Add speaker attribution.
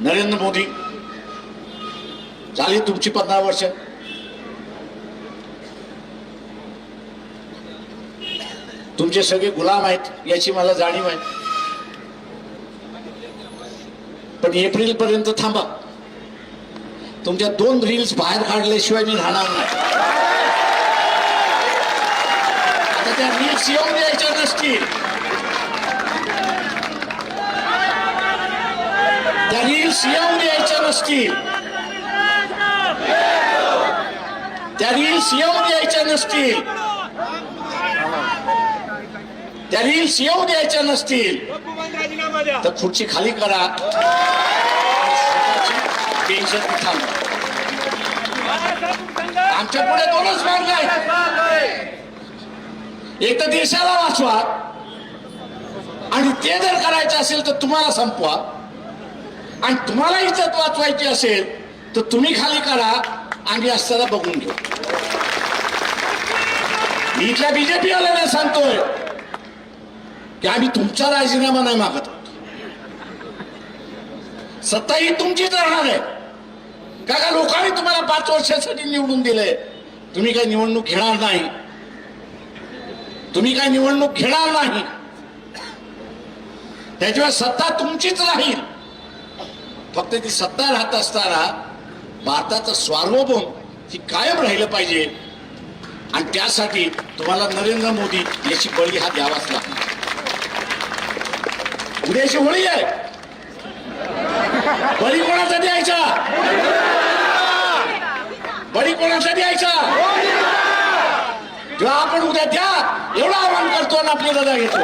Speaker 1: नरेंद्र मोदी झाली तुमची 15 वर्ष. तुमचे सगळे गुलाम आहेत याची मला जाणीव आहे. पण एप्रिल पर्यंत थांबा. तुमच्या 2 रील्स बाहेर काढल्याशिवाय मी राहणार नाही. आता त्या रील्स येऊन द्यायच्या नसतील. त्या रील्स येऊन द्यायच्या नसतील. त्या रील्स येऊन द्यायच्या नसतील. त्या रील्स येऊ द्यायच्या नसतील तर खुर्ची खाली करा. टेन्शन थांबा. आमच्या पुढे 2च मार्ग आहेत. एक तर देशाला वाचवा आणि ते जर करायचं असेल तर तुम्हाला संपवा. आणि तुम्हाला इज्जत वाचवायची असेल तर तुम्ही खाली करा. आम्ही असताना बघून घेऊ. मी इथल्या बीजेपी वाल्यांना सांगतोय की आम्ही तुमचा राजीनामा नाही मागत. सत्ता ही तुमचीच राहणार आहे. का लोकांनी तुम्हाला 5 वर्षासाठी निवडून दिले. तुम्ही काही निवडणूक घेणार नाही. तुम्ही काही निवडणूक घेणार नाही. त्याच्यामुळे सत्ता तुमचीच राहील. फक्त ती सत्ता राहत असताना भारताचं सार्वभौम ही कायम राहिलं पाहिजे. आणि त्यासाठी तुम्हाला नरेंद्र मोदी याची बळी हा द्यावाच लागणार. उद्याची होळी आहे. बळी कोणाचा द्यायचा? बळी कोणाचा द्यायचा? जेव्हा आपण उद्या द्या एवढं आवाहन करतो आणि आपली रजा घेतो.